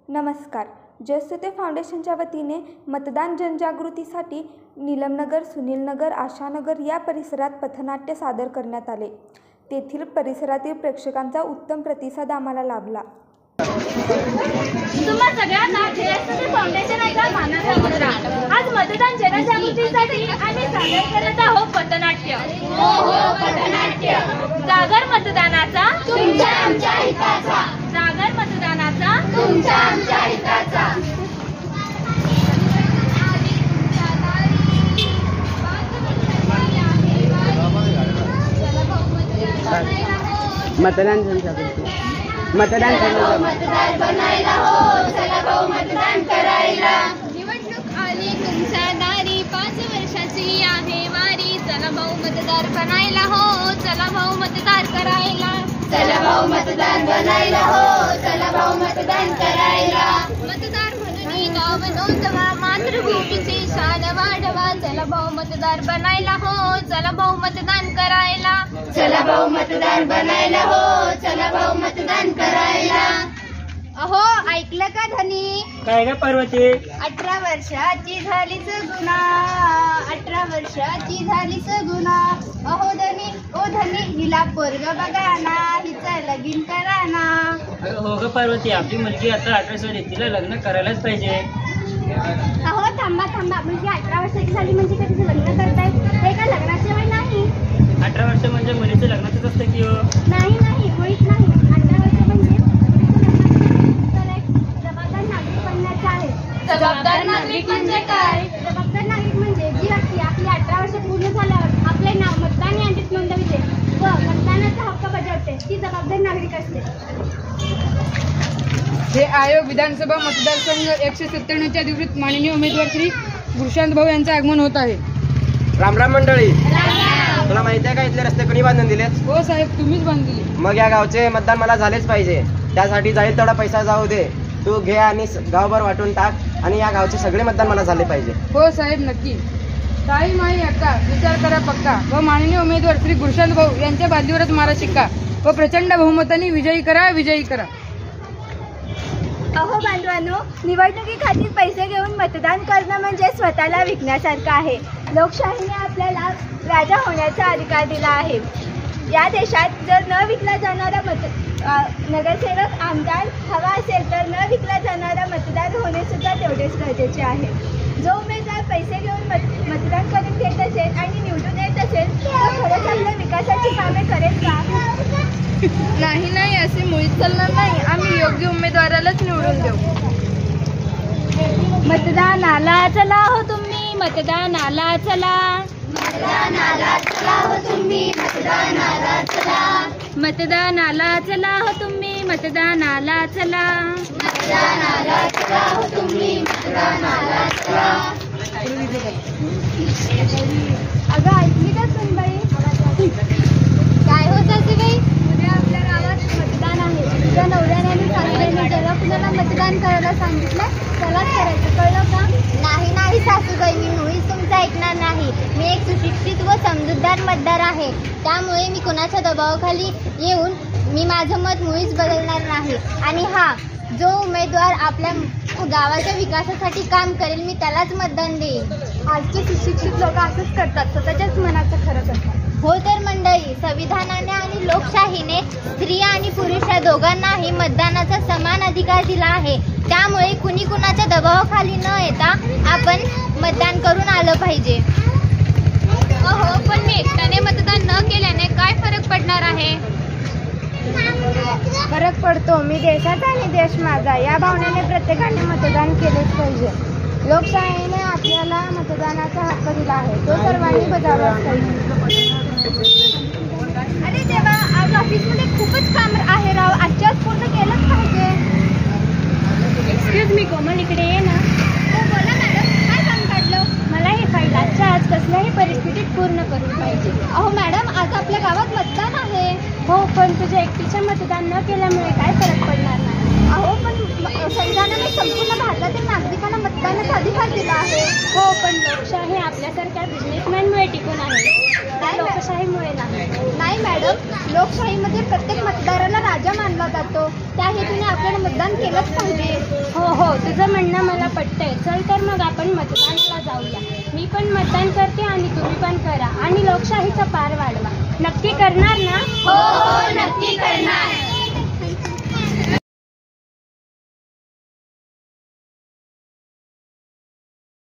नमस्कार. जयस्तुते फाउंडेशनच्या वतीने मतदान जनजागृतीसाठी नीलमनगर, सुनीलनगर, आशानगर या परिसरात पथनाट्य सादर करण्यात आले. तेथील परिसरातील प्रेक्षकांचा उत्तम प्रतिसाद आम्हाला लाभला. तुम्हा सगळ्यांना जयस्तुते फाउंडेशन एका मानाचा मुजरा. आज मतदान जनजागृतीसाठी आम्ही सादर करत आहोत पथनाट्य. पथनाट्य. जागर मतदानाचा तुमच्या आमच्या हिताचा. जागर मतदानाचा तुमच्या आमच्या हिताचा. मतदान जनजागृती. मतदान बनायला हो, चला भाऊ मतदान करायला. निवडणूक आली तुमच्या दारी, 5 वर्षाची आहे वारी. चला भाऊ मतदार बनायला हो, चला भाऊ मतदार करायला. चला भाऊ मतदान बनायला हो, चला भाऊ मतदान करायला. मतदार म्हणून गाव नोंदवा, मातृभूमीची शान वाढवा. चला भाऊ मतदार बनायला हो, चला भाऊ मतदान करायला. चला भाऊ मतदान बनायला हो, चला भाऊ मतदान करायला. अहो ऐकलं का धनी? काय ग पार्वती? 18 वर्षाची झालीच गुन्हा, 18 वर्षाची झालीच गुन्हा. अहो धनी, ओ धनी, हिला पोरग बघा ना, हिचं लगीन करा ना. हो ग पार्वती, आपली मुलगी आता 18 वर्षाची, तिला लग्न करायलाच पाहिजे. अहो थांबा थांबा, म्हणजे 18 वर्षाची झाली म्हणजे का तिचं लग्न करताय? हे का लग्नाचे वय नाही? 18 वर्ष म्हणजे मुलीचं लग्नाचंच असतं की हो? नाही नाही, मुळीच नाही. 18 वर्ष म्हणजे जबाबदार नागरिक बनण्याचे आहे. जबाबदार नागरिक म्हणजे काय? जबाबदार नागरिक म्हणजे जी व्यक्ती आपली 18 वर्ष पूर्ण झाल्यावर आपले नाव मतदान यादीत नोंदविते व मतदानाचा हक्क बजावते, ती जबाबदार नागरिक असते. हे आयोग विधानसभा मतदारसंघ 197च्या निवृत्त माननीय उमेदवार श्री गुरुशांत भाऊ यांचे आगमन होत आहे. राम राम मंडळी. तुला माहिती आहे का इथले रस्ते कोणी बांधून दिलेत? हो साहेब, तुम्हीच बांधली. मग या गावचे मतदान मला झालेच पाहिजे. त्यासाठी जाईल तेवढा पैसा जाऊ दे, तू घे आणि गावभर वाटून टाक आणि या गावचे सगळे मतदान मला झाले पाहिजे. हो साहेब, नक्की. ताई माई अक्का, विचार करा पक्का व माननीय उमेदवार श्री गुरुशांत भाऊ यांच्या बाजूवरच मारा शिक्का व प्रचंड बहुमताने विजयी करा, विजयी करा. अहो बांधवांनो, निवडणुकीखातीर पैसे घेऊन मतदान करणं म्हणजे स्वतःला विकण्यासारखं आहे. लोकशाहीने आपल्याला राजा होण्याचा अधिकार दिला आहे. या देशात जर न विकला जाणारा नगरसेवक, आमदार हवा असेल तर न विकला जाणारा मतदार होणे सुद्धा तेवढेच गरजेचे आहे. जो उमेदवार पैसे घेऊन मतदान करून घेत असेल आणि निवडून येत असेल तो खरंच आपल्या विकासाची कामे करेल का? नाही नाही, असे मुळीच चालणार नाही. आम्ही योग्य उमेदवारालाच निवडून देऊ. मतदानाला चला हो तुम्ही, मतदानाला चला. मतदानाला चला हो तुम्ही, मतदानाला चला. मतदानाला चला हो तुम्ही, मतदानाला चला. मतदानाला चला हो तुम्ही, मतदानाला चला. अगं ऐकली का सुनबाई? काय होत असे उद्या आपल्या गावात मतदान आहे. तुझ्या नवऱ्याने सांगितल्याने ज्याला कुणाला मतदान करायला सांगितलं त्यालाच करायचं, कळलं का? नाही नाही सासूबाई, मी मुळीच तुमचं ऐकणार नाही. मी एक सुशिक्षित व समजूतदार मतदार आहे. त्यामुळे मी कुणाच्या दबावाखाली येऊन मी माझं मत मुळीच बदलणार नाही. आणि हा, जो उमेदवार आपल्या गावाच्या विकासासाठी काम करेल मी त्यालाच मतदान देईन. आजचे सुशिक्षित लोक असंच करतात, स्वतःच्याच मनाचं खरं करतात. हो तर मंडळी, संविधानाने आणि लोकशाहीने स्त्रिया आणि पुरुष या दोघांनाही मतदानाचा समान अधिकार दिला आहे. त्यामुळे कुणी कुणाच्या दबावाखाली न येता आपण मतदान करून आलं पाहिजे. अहो पण मी एकट्याने मतदान न केल्याने काय फरक पडणार आहे? फरक पडतो. मी देशाचा आणि देश माझा या भावनेने प्रत्येकाने मतदान केलेच पाहिजे. लोकशाहीने आपल्याला मतदानाचा हक्क दिला आहे, तो सर्वांनी बजावलाच पाहिजे. अरे देवा, आज ऑफिसमध्ये खूपच काम आहे राव. आजच्या आज पूर्ण केलंच पाहिजे. एक्सक्यूज मी कोमल, इकडे ये ना. हो बोला मॅडम, काय काम काढलं? मला हे फाईल आजच्या आज कसल्याही परिस्थितीत पूर्ण करून पाहिजे. अहो मॅडम, आज आपल्या गावात मतदान आहे. हो, पण तुझ्या एकटीच्या मतदान न केल्यामुळे काय फरक पडणार नाही. अहो पण संविधानाने संपूर्ण भारतातील नागरिकांना मतदानाचा अधिकार दिला आहे. हो, पण लोकशाही आपल्यासारख्या बिझनेसमॅनमुळे टिकून आहे, लोकशाहीमुळे नाही. नाही मॅडम, लोकशाहीमध्ये प्रत्येक मतदाराला राजा मानला जातो. त्या हेतूने आपल्याला मतदान केलंच पाहिजे. हो, तुझं म्हणणं मला पटतंय. चल तर मग आपण मतदानाला जाऊया. मी पण मतदान करते आणि तुम्ही पण करा आणि लोकशाहीचा पार वाढवा. नक्की करणार ना? हो, नक्की करणार.